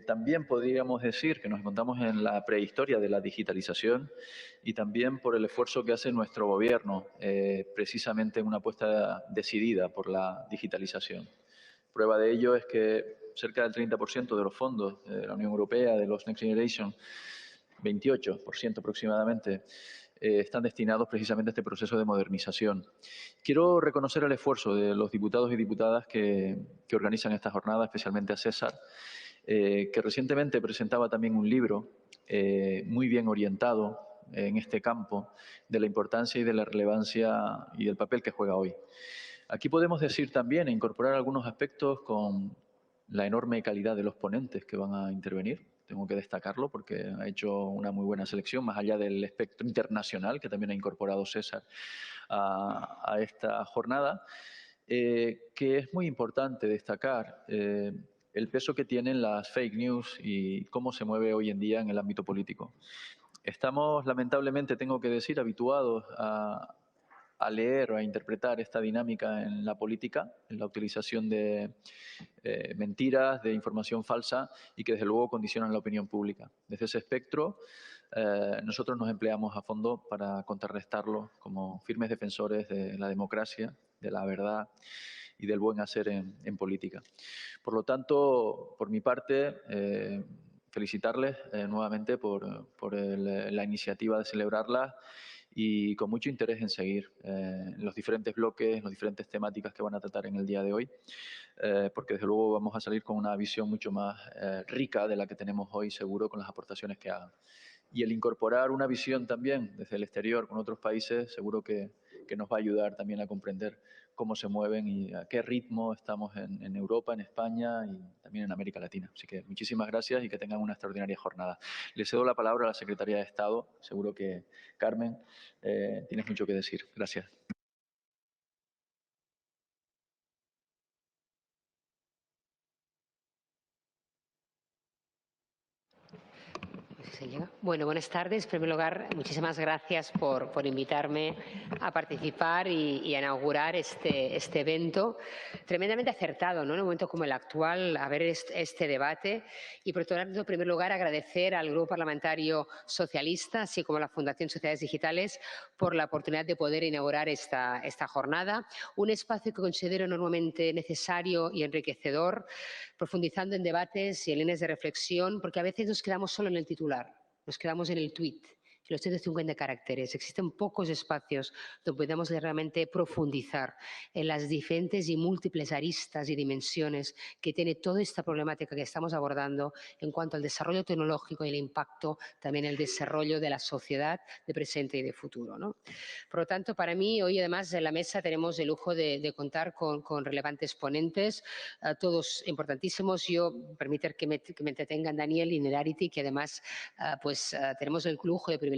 También podríamos decir que nos encontramos en la prehistoria de la digitalización y también por el esfuerzo que hace nuestro gobierno, precisamente en una apuesta decidida por la digitalización. Prueba de ello es que cerca del 30% de los fondos de la Unión Europea, de los Next Generation, 28% aproximadamente, están destinados precisamente a este proceso de modernización. Quiero reconocer el esfuerzo de los diputados y diputadas que organizan esta jornada, especialmente a César, que recientemente presentaba también un libro muy bien orientado en este campo de la importancia y de la relevancia y del papel que juega hoy. Aquí podemos decir también e incorporar algunos aspectos con la enorme calidad de los ponentes que van a intervenir. Tengo que destacarlo porque ha hecho una muy buena selección, más allá del espectro internacional que también ha incorporado César a esta jornada, que es muy importante destacar el peso que tienen las fake news y cómo se mueve hoy en día en el ámbito político. Estamos, lamentablemente, tengo que decir, habituados a leer o a interpretar esta dinámica en la política, en la utilización de mentiras, de información falsa y que desde luego condicionan la opinión pública. Desde ese espectro, nosotros nos empleamos a fondo para contrarrestarlo como firmes defensores de la democracia, de la verdad y del buen hacer en política. Por lo tanto, por mi parte, felicitarles nuevamente por la iniciativa de celebrarla y con mucho interés en seguir los diferentes bloques, las diferentes temáticas que van a tratar en el día de hoy, porque desde luego vamos a salir con una visión mucho más rica de la que tenemos hoy, seguro, con las aportaciones que hagan. Y el incorporar una visión también desde el exterior con otros países, seguro que nos va a ayudar también a comprender cómo se mueven y a qué ritmo estamos en Europa, en España y también en América Latina. Así que muchísimas gracias y que tengan una extraordinaria jornada. Le cedo la palabra a la Secretaría de Estado. Seguro que, Carmen, tienes mucho que decir. Gracias. Bueno, buenas tardes. En primer lugar, muchísimas gracias por invitarme a participar y a inaugurar este evento tremendamente acertado, ¿no? En un momento como el actual, a ver este debate. Y por otro lado, en primer lugar, agradecer al Grupo Parlamentario Socialista, así como a la Fundación Sociedades Digitales, por la oportunidad de poder inaugurar esta jornada. Un espacio que considero enormemente necesario y enriquecedor, profundizando en debates y en líneas de reflexión, porque a veces nos quedamos solo en el titular, nos quedamos en el tuit, en los 150 caracteres. Existen pocos espacios donde podamos realmente profundizar en las diferentes y múltiples aristas y dimensiones que tiene toda esta problemática que estamos abordando en cuanto al desarrollo tecnológico y el impacto también en el desarrollo de la sociedad de presente y de futuro, ¿no? Por lo tanto, para mí, hoy además en la mesa tenemos el lujo de contar con relevantes ponentes, todos importantísimos. Yo, permitir que me entretengan Daniel y Nerarity, que además tenemos el lujo y el privilegio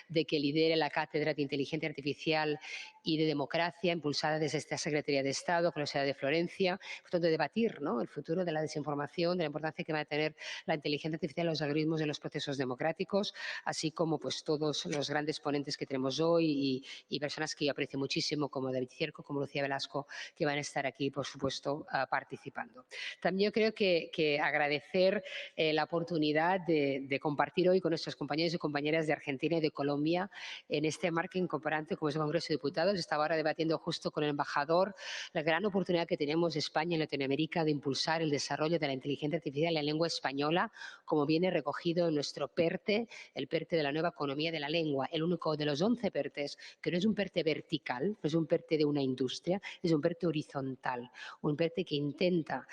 de que lidere la Cátedra de Inteligencia Artificial y de Democracia, impulsada desde esta Secretaría de Estado con la Universidad de Florencia, por tanto, debatir, ¿no?, el futuro de la desinformación, de la importancia que va a tener la inteligencia artificial, los algoritmos en los procesos democráticos, así como pues todos los grandes ponentes que tenemos hoy y personas que yo aprecio muchísimo, como David Cierco, como Lucía Velasco, que van a estar aquí, por supuesto, participando. También yo creo que agradecer la oportunidad de compartir hoy con nuestros compañeros y compañeras de Argentina y de Colombia en este marco incorporante como es el Congreso de Diputados. Estaba ahora debatiendo justo con el embajador la gran oportunidad que tenemos España y Latinoamérica de impulsar el desarrollo de la inteligencia artificial en la lengua española, como viene recogido en nuestro PERTE, el PERTE de la nueva economía de la lengua, el único de los 11 PERTEs que no es un PERTE vertical, no es un PERTE de una industria, es un PERTE horizontal, un PERTE que intenta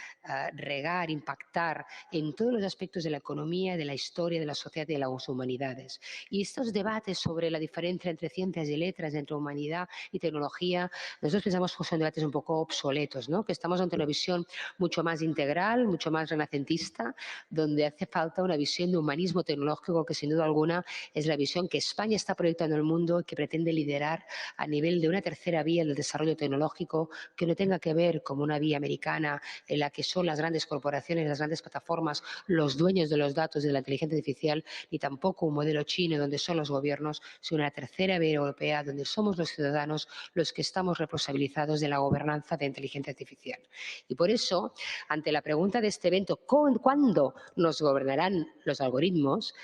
regar, impactar en todos los aspectos de la economía, de la historia, de la sociedad y de las humanidades. Y estos debates sobre la diferencia entre ciencias y letras, entre humanidad y tecnología, nosotros pensamos que son debates un poco obsoletos, ¿no?, que estamos ante una visión mucho más integral, mucho más renacentista, donde hace falta una visión de humanismo tecnológico que sin duda alguna es la visión que España está proyectando al mundo y que pretende liderar a nivel de una tercera vía del desarrollo tecnológico que no tenga que ver como una vía americana en la que son las grandes corporaciones, las grandes plataformas, los dueños de los datos de la inteligencia artificial, ni tampoco un modelo chino donde donde son los gobiernos, sino una tercera vía europea donde somos los ciudadanos los que estamos responsabilizados de la gobernanza de inteligencia artificial. Y por eso, ante la pregunta de este evento, ¿cuándo nos gobernarán los algoritmos?,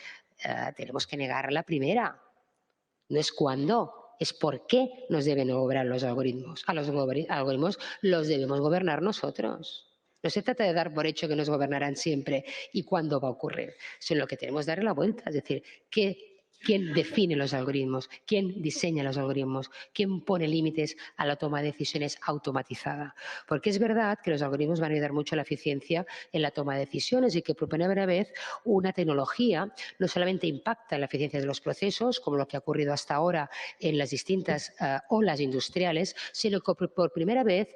tenemos que negar la primera. No es cuándo, es por qué nos deben gobernar los algoritmos. A los algoritmos los debemos gobernar nosotros. No se trata de dar por hecho que nos gobernarán siempre y cuándo va a ocurrir, sino que tenemos que darle la vuelta. Es decir, ¿quién define los algoritmos? ¿Quién diseña los algoritmos? ¿Quién pone límites a la toma de decisiones automatizada? Porque es verdad que los algoritmos van a ayudar mucho a la eficiencia en la toma de decisiones y que por primera vez una tecnología no solamente impacta en la eficiencia de los procesos, como lo que ha ocurrido hasta ahora en las distintas olas industriales, sino que por primera vez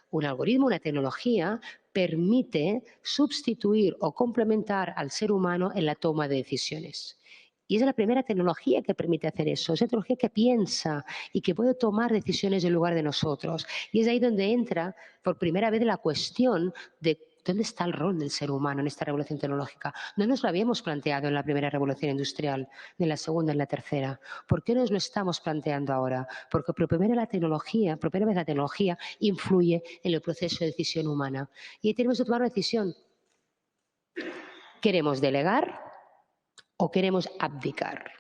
un algoritmo, una tecnología, permite sustituir o complementar al ser humano en la toma de decisiones. Y es la primera tecnología que permite hacer eso, es la tecnología que piensa y que puede tomar decisiones en lugar de nosotros. Y es ahí donde entra por primera vez la cuestión de dónde está el rol del ser humano en esta revolución tecnológica. No nos lo habíamos planteado en la primera revolución industrial, ni en la segunda, ni en la tercera. ¿Por qué nos lo estamos planteando ahora? Porque por primera vez la tecnología influye en el proceso de decisión humana. Y ahí tenemos que tomar una decisión. ¿Queremos delegar o queremos abdicar?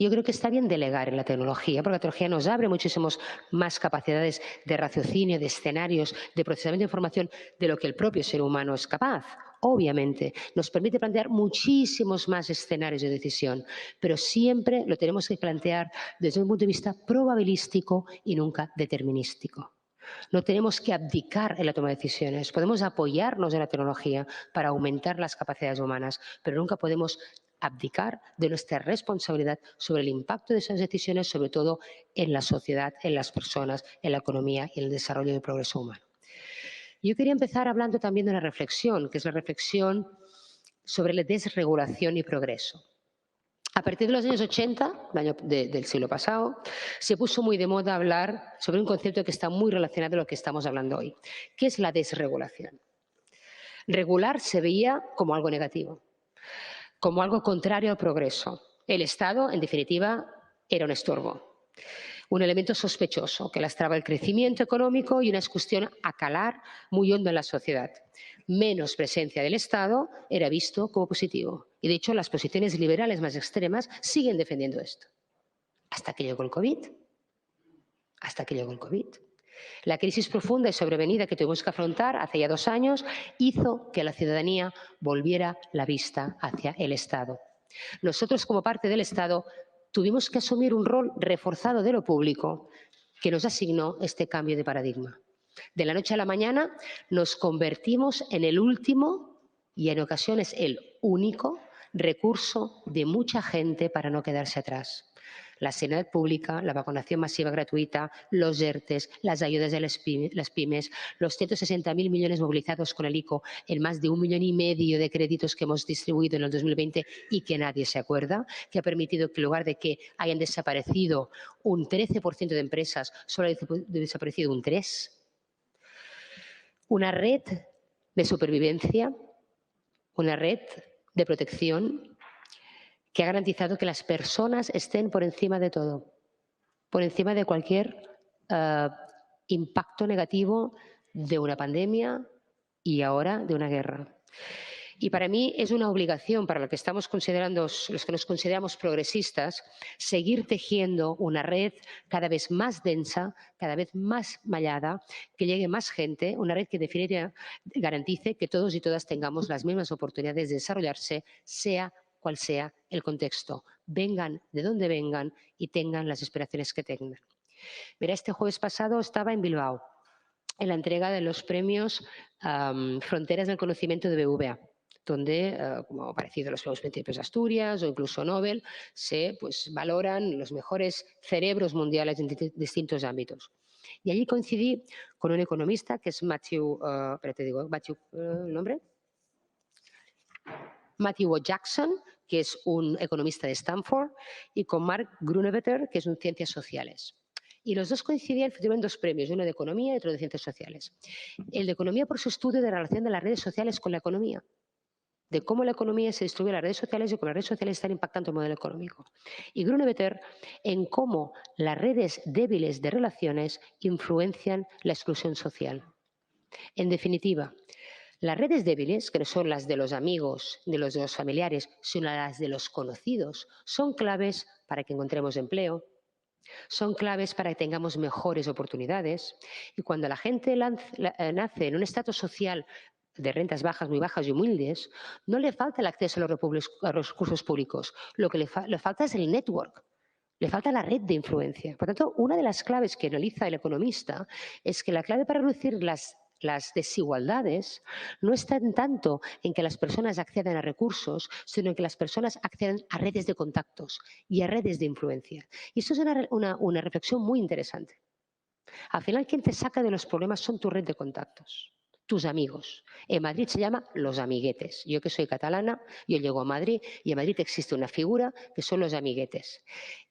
Yo creo que está bien delegar en la tecnología, porque la tecnología nos abre muchísimas más capacidades de raciocinio, de escenarios, de procesamiento de información de lo que el propio ser humano es capaz. Obviamente, nos permite plantear muchísimos más escenarios de decisión, pero siempre lo tenemos que plantear desde un punto de vista probabilístico y nunca determinístico. No tenemos que abdicar en la toma de decisiones. Podemos apoyarnos en la tecnología para aumentar las capacidades humanas, pero nunca podemos abdicar de nuestra responsabilidad sobre el impacto de esas decisiones, sobre todo en la sociedad, en las personas, en la economía y en el desarrollo del progreso humano. Yo quería empezar hablando también de una reflexión, que es la reflexión sobre la desregulación y progreso. A partir de los años 80, del siglo pasado, se puso muy de moda hablar sobre un concepto que está muy relacionado a lo que estamos hablando hoy, que es la desregulación. Regular se veía como algo negativo, como algo contrario al progreso. El Estado, en definitiva, era un estorbo, un elemento sospechoso que lastraba el crecimiento económico y una exclusión a calar muy hondo en la sociedad. Menos presencia del Estado era visto como positivo. Y de hecho, las posiciones liberales más extremas siguen defendiendo esto. Hasta que llegó el COVID. Hasta que llegó el COVID. La crisis profunda y sobrevenida que tuvimos que afrontar hace ya 2 años hizo que la ciudadanía volviera la vista hacia el Estado. Nosotros, como parte del Estado, tuvimos que asumir un rol reforzado de lo público que nos asignó este cambio de paradigma. De la noche a la mañana nos convertimos en el último y en ocasiones el único recurso de mucha gente para no quedarse atrás. La sanidad pública, la vacunación masiva gratuita, los ERTES, las ayudas de las pymes, los 160.000 millones movilizados con el ICO en más de 1,5 millones de créditos que hemos distribuido en el 2020 y que nadie se acuerda, que ha permitido que en lugar de que hayan desaparecido un 13% de empresas, solo ha desaparecido un 3%. Una red de supervivencia, una red de protección que ha garantizado que las personas estén por encima de todo, por encima de cualquier impacto negativo de una pandemia y ahora de una guerra. Y para mí es una obligación, para los que nos consideramos progresistas, seguir tejiendo una red cada vez más densa, cada vez más mallada, que llegue más gente, una red que definitivamente garantice que todos y todas tengamos las mismas oportunidades de desarrollarse, sea cual sea el contexto, vengan de donde vengan y tengan las aspiraciones que tengan. Mira, este jueves pasado estaba en Bilbao, en la entrega de los premios Fronteras del Conocimiento de BVA, donde, como ha parecido los Juegos Príncipes de Asturias o incluso Nobel, se valoran los mejores cerebros mundiales en distintos ámbitos. Y allí coincidí con un economista que es Matthew Jackson, que es un economista de Stanford, y con Mark Grunewetter, que es un Ciencias Sociales. Y los dos coincidían, tuvieron 2 premios, uno de Economía y otro de Ciencias Sociales. El de Economía por su estudio de la relación de las redes sociales con la economía. de cómo la economía se distribuye en las redes sociales y cómo las redes sociales están impactando el modelo económico. Y Grunemeter en cómo las redes débiles de relaciones influencian la exclusión social. En definitiva, las redes débiles, que no son las de los amigos, de los familiares, sino las de los conocidos, son claves para que encontremos empleo, son claves para que tengamos mejores oportunidades. Y cuando la gente nace en un estatus social de rentas bajas, muy bajas y humildes, no le falta el acceso a los recursos públicos. Lo que le falta es el network. Le falta la red de influencia. Por tanto, una de las claves que analiza el economista es que la clave para reducir las desigualdades no está en tanto en que las personas accedan a recursos, sino en que las personas acceden a redes de contactos y a redes de influencia. Y esto es una reflexión muy interesante. Al final, quien te saca de los problemas son tu red de contactos, tus amigos. En Madrid se llama los amiguetes. Yo que soy catalana, yo llego a Madrid y en Madrid existe una figura que son los amiguetes.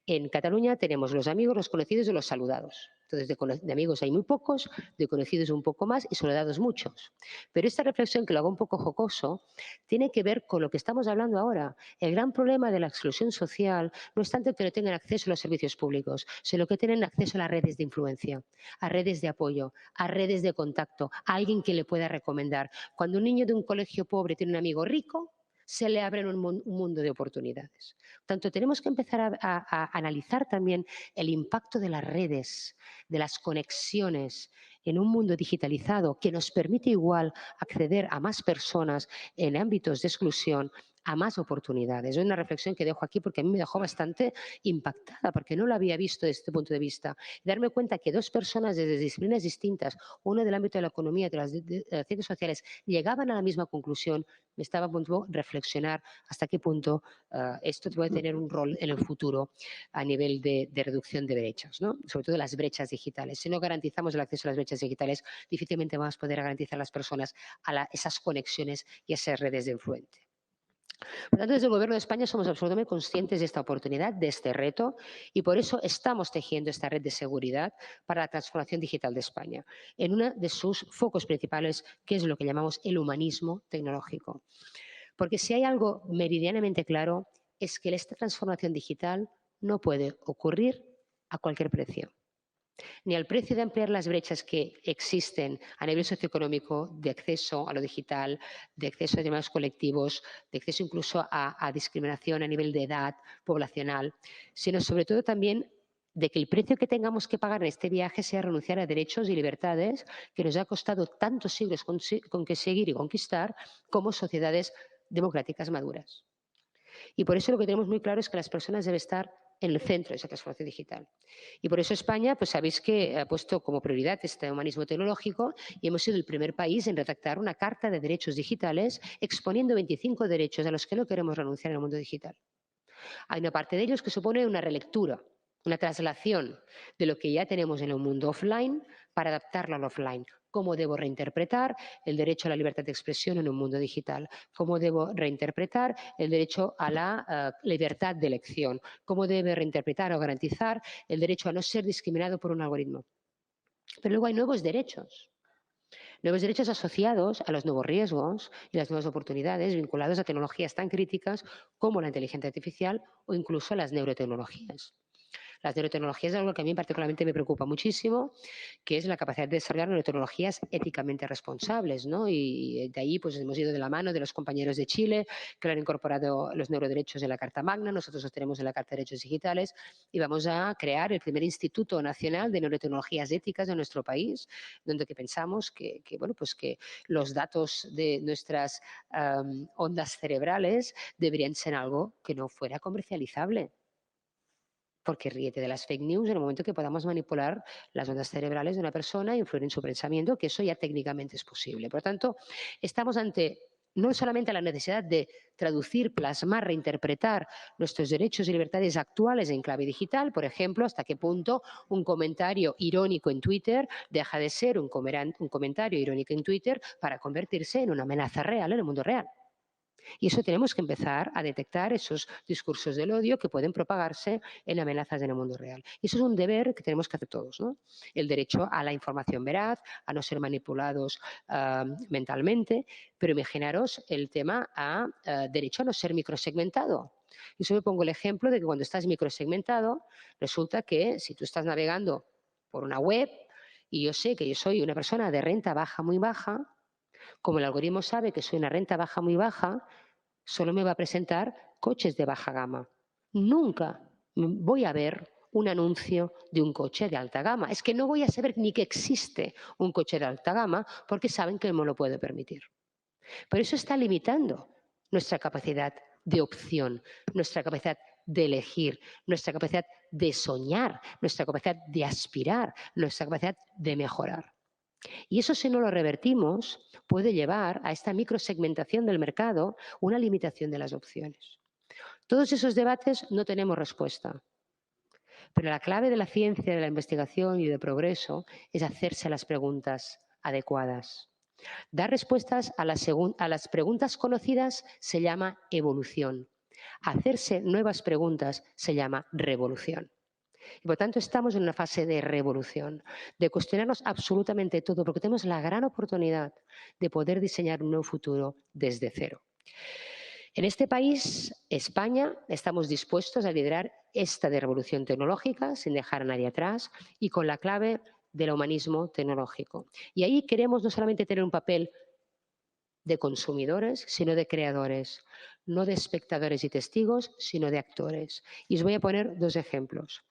En Cataluña tenemos los amigos, los conocidos y los saludados. Entonces, de amigos hay muy pocos, de conocidos un poco más y saludados muchos. Pero esta reflexión, que lo hago un poco jocoso, tiene que ver con lo que estamos hablando ahora. El gran problema de la exclusión social no es tanto que no tengan acceso a los servicios públicos, sino que tienen acceso a las redes de influencia, a redes de apoyo, a redes de contacto, a alguien que le pueda recomendar. Cuando un niño de un colegio pobre tiene un amigo rico, se le abre un mundo de oportunidades. Por tanto, tenemos que empezar a analizar también el impacto de las redes, de las conexiones en un mundo digitalizado que nos permite igual acceder a más personas en ámbitos de exclusión, a más oportunidades. Es una reflexión que dejo aquí porque a mí me dejó bastante impactada, porque no lo había visto desde este punto de vista. Darme cuenta que dos personas desde disciplinas distintas, una del ámbito de la economía, de las ciencias sociales, llegaban a la misma conclusión, me estaba a punto de reflexionar hasta qué punto esto puede tener un rol en el futuro a nivel de reducción de brechas, ¿no? Sobre todo las brechas digitales. Si no garantizamos el acceso a las brechas digitales, difícilmente vamos a poder garantizar a las personas esas conexiones y esas redes de influencia. Por tanto, desde el Gobierno de España somos absolutamente conscientes de esta oportunidad, de este reto, y por eso estamos tejiendo esta red de seguridad para la transformación digital de España, en uno de sus focos principales, que es lo que llamamos el humanismo tecnológico. Porque si hay algo meridianamente claro, es que esta transformación digital no puede ocurrir a cualquier precio, ni al precio de ampliar las brechas que existen a nivel socioeconómico de acceso a lo digital, de acceso a determinados colectivos, de acceso incluso a discriminación a nivel de edad poblacional, sino sobre todo también de que el precio que tengamos que pagar en este viaje sea renunciar a derechos y libertades que nos ha costado tantos siglos conseguir y conquistar como sociedades democráticas maduras. Y por eso lo que tenemos muy claro es que las personas deben estar en el centro de esa transformación digital. Y por eso España, pues sabéis que ha puesto como prioridad este humanismo tecnológico y hemos sido el primer país en redactar una carta de derechos digitales exponiendo 25 derechos a los que no queremos renunciar en el mundo digital. Hay una parte de ellos que supone una relectura, una traslación de lo que ya tenemos en el mundo offline para adaptarlo al offline. Cómo debo reinterpretar el derecho a la libertad de expresión en un mundo digital, cómo debo reinterpretar el derecho a la libertad de elección, cómo debe reinterpretar o garantizar el derecho a no ser discriminado por un algoritmo. Pero luego hay nuevos derechos asociados a los nuevos riesgos y las nuevas oportunidades vinculados a tecnologías tan críticas como la inteligencia artificial o incluso las neurotecnologías. Las neurotecnologías es algo que a mí particularmente me preocupa muchísimo, que es la capacidad de desarrollar neurotecnologías éticamente responsables, ¿no? Y de ahí pues hemos ido de la mano de los compañeros de Chile, que lo han incorporado los neuroderechos en la Carta Magna, nosotros los tenemos en la Carta de Derechos Digitales, y vamos a crear el primer Instituto Nacional de Neurotecnologías Éticas de nuestro país, donde pensamos bueno, pues que los datos de nuestras ondas cerebrales deberían ser algo que no fuera comercializable. Porque ríete de las fake news en el momento que podamos manipular las ondas cerebrales de una persona e influir en su pensamiento, que eso ya técnicamente es posible. Por lo tanto, estamos ante no solamente la necesidad de traducir, plasmar, reinterpretar nuestros derechos y libertades actuales en clave digital, por ejemplo, hasta qué punto un comentario irónico en Twitter deja de ser un comentario irónico en Twitter para convertirse en una amenaza real en el mundo real. Y eso tenemos que empezar a detectar esos discursos del odio que pueden propagarse en amenazas en el mundo real. Y eso es un deber que tenemos que hacer todos, ¿no? El derecho a la información veraz, a no ser manipulados mentalmente, pero imaginaros el tema a derecho a no ser microsegmentado. Yo solo pongo el ejemplo de que cuando estás microsegmentado, resulta que si tú estás navegando por una web y yo sé que yo soy una persona de renta baja, muy baja, como el algoritmo sabe que soy una renta baja, muy baja, solo me va a presentar coches de baja gama. Nunca voy a ver un anuncio de un coche de alta gama. Es que no voy a saber ni que existe un coche de alta gama porque saben que me lo puedo permitir. Pero eso está limitando nuestra capacidad de opción, nuestra capacidad de elegir, nuestra capacidad de soñar, nuestra capacidad de aspirar, nuestra capacidad de mejorar. Y eso, si no lo revertimos, puede llevar a esta microsegmentación del mercado, una limitación de las opciones. Todos esos debates no tenemos respuesta, pero la clave de la ciencia, de la investigación y del progreso es hacerse las preguntas adecuadas. Dar respuestas a las preguntas conocidas se llama evolución. Hacerse nuevas preguntas se llama revolución. Y por tanto, estamos en una fase de revolución, de cuestionarnos absolutamente todo, porque tenemos la gran oportunidad de poder diseñar un nuevo futuro desde cero. En este país, España, estamos dispuestos a liderar esta de revolución tecnológica sin dejar a nadie atrás y con la clave del humanismo tecnológico. Y ahí queremos no solamente tener un papel de consumidores, sino de creadores, no de espectadores y testigos, sino de actores. Y os voy a poner dos ejemplos.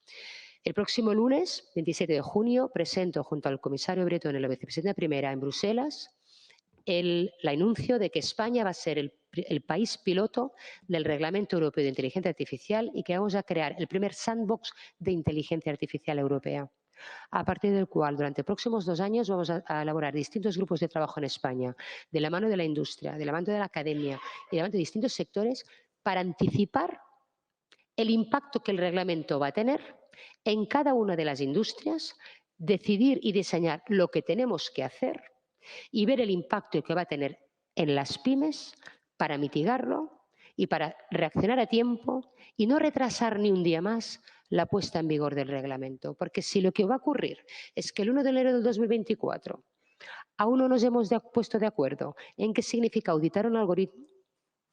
El próximo lunes, 27 de junio, presento junto al comisario Bretón y la vicepresidenta primera en Bruselas el anuncio de que España va a ser el país piloto del Reglamento Europeo de Inteligencia Artificial y que vamos a crear el primer sandbox de inteligencia artificial europea, a partir del cual durante los próximos 2 años vamos a elaborar distintos grupos de trabajo en España, de la mano de la industria, de la mano de la academia y de la mano de distintos sectores para anticipar el impacto que el reglamento va a tener en cada una de las industrias, decidir y diseñar lo que tenemos que hacer y ver el impacto que va a tener en las pymes para mitigarlo y para reaccionar a tiempo y no retrasar ni un día más la puesta en vigor del reglamento. Porque si lo que va a ocurrir es que el 1 de enero del 2024 aún no nos hemos puesto de acuerdo en qué significa auditar un algoritmo,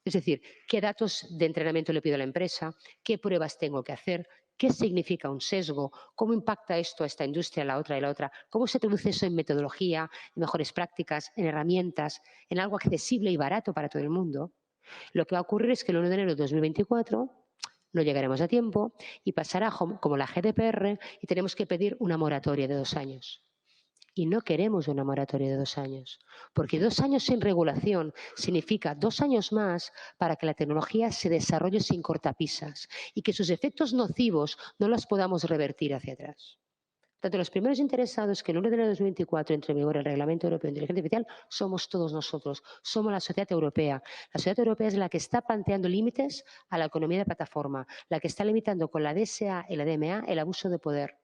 es decir, qué datos de entrenamiento le pido a la empresa, qué pruebas tengo que hacer, qué significa un sesgo, cómo impacta esto a esta industria, a la otra y la otra, cómo se traduce eso en metodología, en mejores prácticas, en herramientas, en algo accesible y barato para todo el mundo. Lo que va a ocurrir es que el 1 de enero de 2024 no llegaremos a tiempo y pasará como la GDPR y tenemos que pedir una moratoria de 2 años. Y no queremos una moratoria de 2 años, porque 2 años sin regulación significa 2 años más para que la tecnología se desarrolle sin cortapisas y que sus efectos nocivos no los podamos revertir hacia atrás. Tanto los primeros interesados que en el 1 de enero de 2024 entre en vigor el Reglamento Europeo de Inteligencia Artificial somos todos nosotros, somos la sociedad europea. La sociedad europea es la que está planteando límites a la economía de plataforma, la que está limitando con la DSA y la DMA el abuso de poder,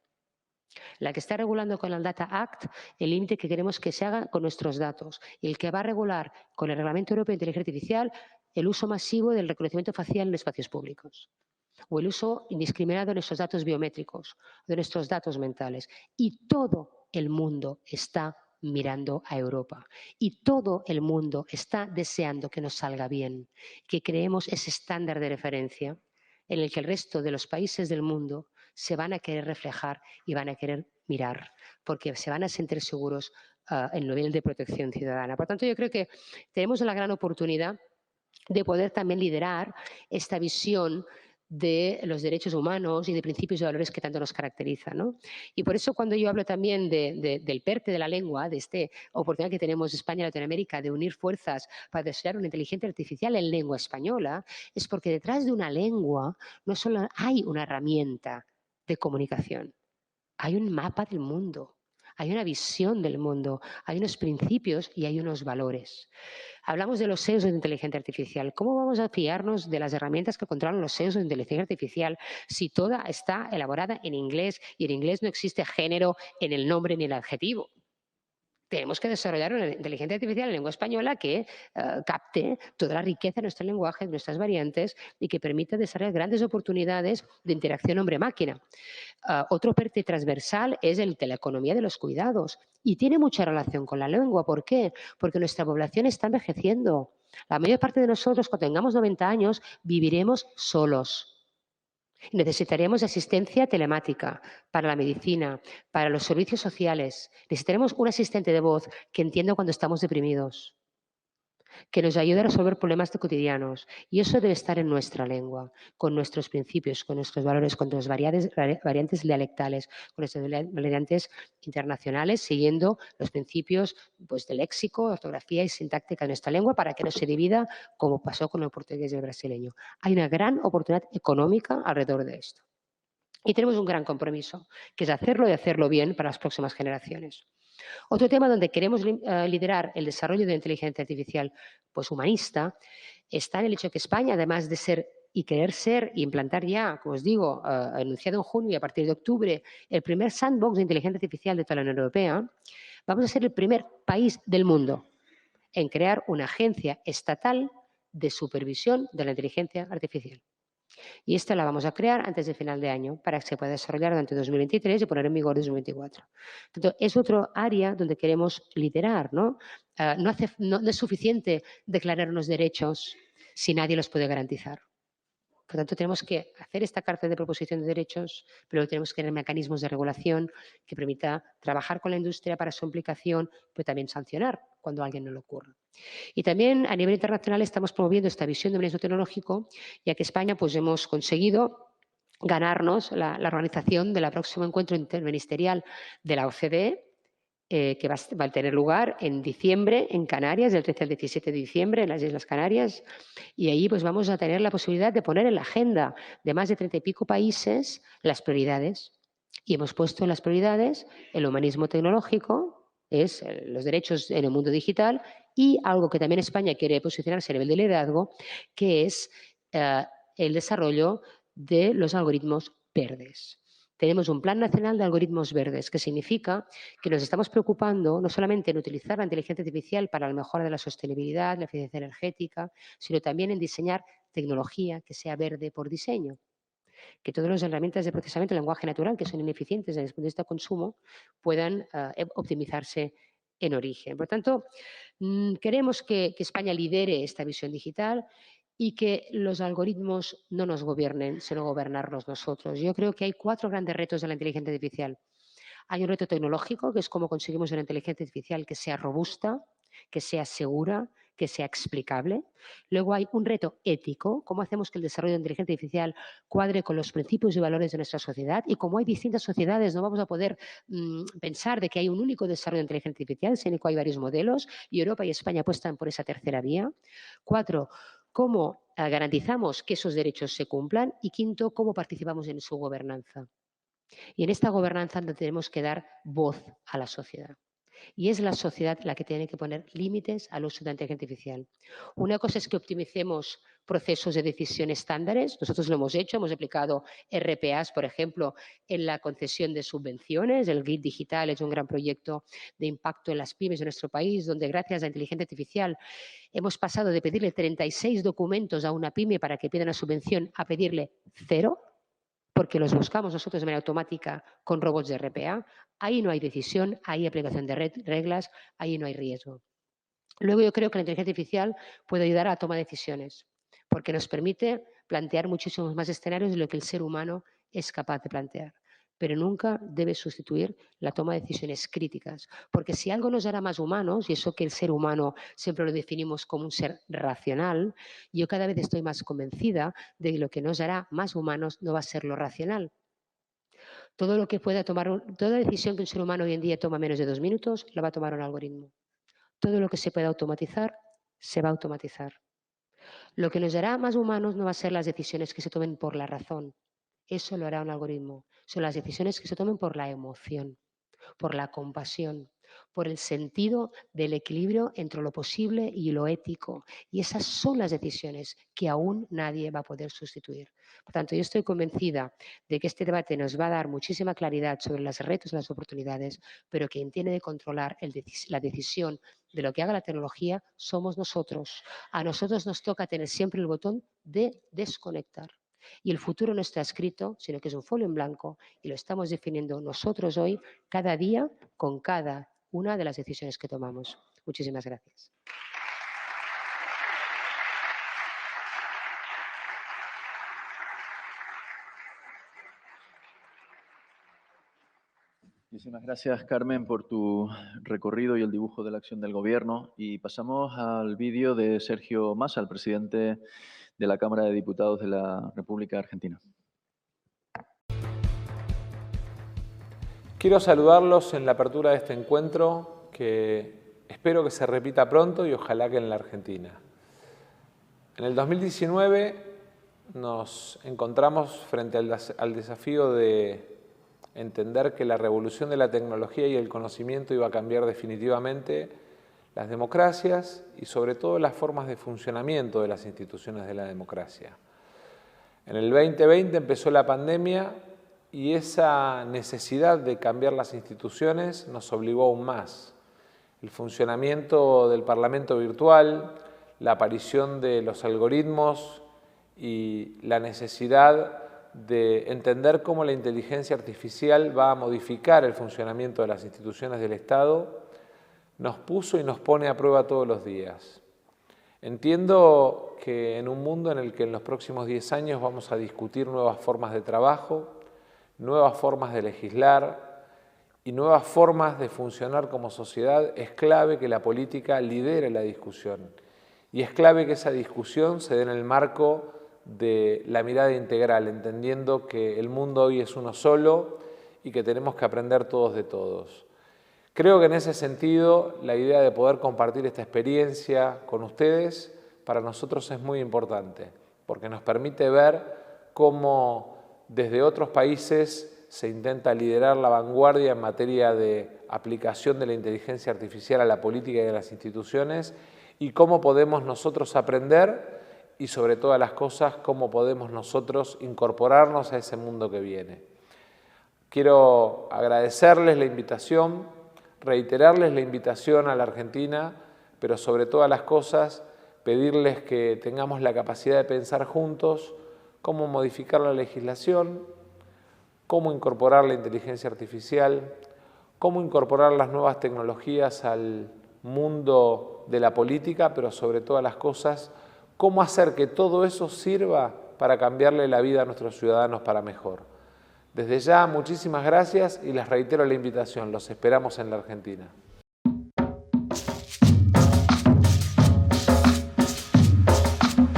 la que está regulando con el Data Act el límite que queremos que se haga con nuestros datos y el que va a regular con el Reglamento Europeo de Inteligencia Artificial el uso masivo del reconocimiento facial en espacios públicos o el uso indiscriminado de nuestros datos biométricos, de nuestros datos mentales. Y todo el mundo está mirando a Europa y todo el mundo está deseando que nos salga bien, que creemos ese estándar de referencia en el que el resto de los países del mundo se van a querer reflejar y van a querer mirar, porque se van a sentir seguros en el nivel de protección ciudadana. Por tanto, yo creo que tenemos la gran oportunidad de poder también liderar esta visión de los derechos humanos y de principios y valores que tanto nos caracterizan, ¿no? Y por eso cuando yo hablo también del PERTE de la lengua, de esta oportunidad que tenemos España y Latinoamérica de unir fuerzas para desarrollar una inteligencia artificial en lengua española, es porque detrás de una lengua no solo hay una herramienta de comunicación, hay un mapa del mundo, hay una visión del mundo, hay unos principios y hay unos valores. Hablamos de los sesgos de inteligencia artificial. ¿Cómo vamos a fiarnos de las herramientas que controlan los sesgos de inteligencia artificial si toda está elaborada en inglés y en inglés no existe género en el nombre ni el adjetivo? tenemos que desarrollar una inteligencia artificial en lengua española que capte toda la riqueza de nuestro lenguaje, de nuestras variantes y que permita desarrollar grandes oportunidades de interacción hombre-máquina. Otro PERTE transversal es el de la economía de los cuidados y tiene mucha relación con la lengua. ¿Por qué? Porque nuestra población está envejeciendo. La mayor parte de nosotros, cuando tengamos 90 años, viviremos solos. Necesitaremos asistencia telemática para la medicina, para los servicios sociales. Necesitaremos un asistente de voz que entienda cuando estamos deprimidos, que nos ayude a resolver problemas cotidianos. Y eso debe estar en nuestra lengua, con nuestros principios, con nuestros valores, con nuestras variantes dialectales, con nuestras variantes internacionales, siguiendo los principios pues, de léxico, ortografía y sintáctica de nuestra lengua para que no se divida como pasó con el portugués y el brasileño. Hay una gran oportunidad económica alrededor de esto. Y tenemos un gran compromiso, que es hacerlo y hacerlo bien para las próximas generaciones. Otro tema donde queremos liderar el desarrollo de la inteligencia artificial pues humanista está en el hecho que España, además de ser y querer ser e implantar ya, como os digo, anunciado en junio y a partir de octubre, el primer sandbox de inteligencia artificial de toda la Unión Europea, vamos a ser el primer país del mundo en crear una agencia estatal de supervisión de la inteligencia artificial. Y esta la vamos a crear antes del final de año para que se pueda desarrollar durante 2023 y poner en vigor en 2024. Entonces, es otro área donde queremos liderar, ¿no? No es suficiente declarar unos derechos si nadie los puede garantizar. Por tanto, tenemos que hacer esta carta de proposición de derechos, pero tenemos que tener mecanismos de regulación que permita trabajar con la industria para su implicación, pero también sancionar cuando a alguien no le ocurra. Y también a nivel internacional estamos promoviendo esta visión de humanismo tecnológico, ya que España pues, hemos conseguido ganarnos la organización del próximo encuentro interministerial de la OCDE, que va a tener lugar en diciembre en Canarias, del 13 al 17 de diciembre en las Islas Canarias. Y ahí pues, vamos a tener la posibilidad de poner en la agenda de más de 30 y pico países las prioridades. Y hemos puesto en las prioridades el humanismo tecnológico, es los derechos en el mundo digital y algo que también España quiere posicionarse a nivel de liderazgo, que es el desarrollo de los algoritmos verdes. Tenemos un Plan Nacional de Algoritmos Verdes, que significa que nos estamos preocupando no solamente en utilizar la inteligencia artificial para la mejora de la sostenibilidad, la eficiencia energética, sino también en diseñar tecnología que sea verde por diseño. Que todas las herramientas de procesamiento del lenguaje natural, que son ineficientes desde el punto de vista de consumo, puedan optimizarse en origen. Por tanto, queremos que España lidere esta visión digital y que los algoritmos no nos gobiernen, sino gobernarnos nosotros. Yo creo que hay 4 grandes retos de la inteligencia artificial. Hay un reto tecnológico, que es cómo conseguimos una inteligencia artificial que sea robusta, que sea segura, que sea explicable. Luego hay un reto ético, cómo hacemos que el desarrollo de inteligencia artificial cuadre con los principios y valores de nuestra sociedad. Y como hay distintas sociedades, no vamos a poder pensar de que hay un único desarrollo de inteligencia artificial, sino que hay varios modelos y Europa y España apuestan por esa tercera vía. 4, cómo garantizamos que esos derechos se cumplan. Y 5, cómo participamos en su gobernanza. Y en esta gobernanza tenemos que dar voz a la sociedad. Y es la sociedad la que tiene que poner límites al uso de la inteligencia artificial. Una cosa es que optimicemos procesos de decisión estándares. Nosotros lo hemos hecho, hemos aplicado RPAs, por ejemplo, en la concesión de subvenciones. El GRID Digital es un gran proyecto de impacto en las pymes de nuestro país, donde gracias a la inteligencia artificial hemos pasado de pedirle 36 documentos a una pyme para que pida una subvención a pedirle 0, porque los buscamos nosotros de manera automática con robots de RPA. Ahí no hay decisión, hay aplicación de reglas, ahí no hay riesgo. Luego yo creo que la inteligencia artificial puede ayudar a la toma de decisiones, porque nos permite plantear muchísimos más escenarios de lo que el ser humano es capaz de plantear. Pero nunca debe sustituir la toma de decisiones críticas, porque si algo nos hará más humanos, y eso que el ser humano siempre lo definimos como un ser racional, yo cada vez estoy más convencida de que lo que nos hará más humanos no va a ser lo racional. Todo lo que pueda tomar, toda decisión que un ser humano hoy en día toma menos de 2 minutos, la va a tomar un algoritmo. Todo lo que se pueda automatizar, se va a automatizar. Lo que nos hará más humanos no va a ser las decisiones que se tomen por la razón. Eso lo hará un algoritmo. Son las decisiones que se tomen por la emoción, por la compasión, por el sentido del equilibrio entre lo posible y lo ético. Y esas son las decisiones que aún nadie va a poder sustituir. Por tanto, yo estoy convencida de que este debate nos va a dar muchísima claridad sobre los retos y las oportunidades, pero quien tiene de controlar la decisión de lo que haga la tecnología somos nosotros. A nosotros nos toca tener siempre el botón de desconectar. Y el futuro no está escrito, sino que es un folio en blanco y lo estamos definiendo nosotros hoy, cada día, con cada una de las decisiones que tomamos. Muchísimas gracias. Muchísimas gracias, Carmen, por tu recorrido y el dibujo de la acción del Gobierno. Y pasamos al vídeo de Sergio Massa, el presidente de la Cámara de Diputados de la República Argentina. Quiero saludarlos en la apertura de este encuentro, que espero que se repita pronto y ojalá que en la Argentina. En el 2019 nos encontramos frente al desafío de entender que la revolución de la tecnología y el conocimiento iba a cambiar definitivamente las democracias y sobre todo las formas de funcionamiento de las instituciones de la democracia. En el 2020 empezó la pandemia y esa necesidad de cambiar las instituciones nos obligó aún más. El funcionamiento del Parlamento virtual, la aparición de los algoritmos y la necesidad de entender cómo la inteligencia artificial va a modificar el funcionamiento de las instituciones del Estado, nos puso y nos pone a prueba todos los días. Entiendo que en un mundo en el que en los próximos 10 años vamos a discutir nuevas formas de trabajo, nuevas formas de legislar y nuevas formas de funcionar como sociedad, es clave que la política lidere la discusión. Y es clave que esa discusión se dé en el marco de la mirada integral, entendiendo que el mundo hoy es uno solo y que tenemos que aprender todos de todos. Creo que en ese sentido la idea de poder compartir esta experiencia con ustedes para nosotros es muy importante, porque nos permite ver cómo desde otros países se intenta liderar la vanguardia en materia de aplicación de la inteligencia artificial a la política y a las instituciones y cómo podemos nosotros aprender y sobre todas las cosas, cómo podemos nosotros incorporarnos a ese mundo que viene. Quiero agradecerles la invitación, reiterarles la invitación a la Argentina, pero sobre todas las cosas, pedirles que tengamos la capacidad de pensar juntos cómo modificar la legislación, cómo incorporar la inteligencia artificial, cómo incorporar las nuevas tecnologías al mundo de la política, pero sobre todas las cosas, cómo hacer que todo eso sirva para cambiarle la vida a nuestros ciudadanos para mejor. Desde ya, muchísimas gracias y les reitero la invitación. Los esperamos en la Argentina.